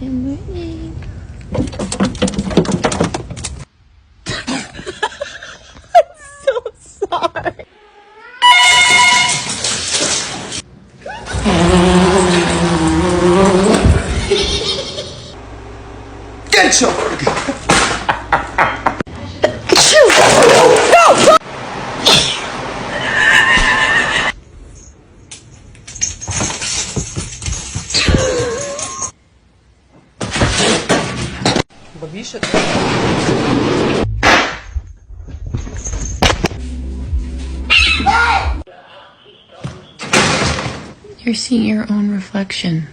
in the ink. I'm so sorry. Get your... You're seeing your own reflection.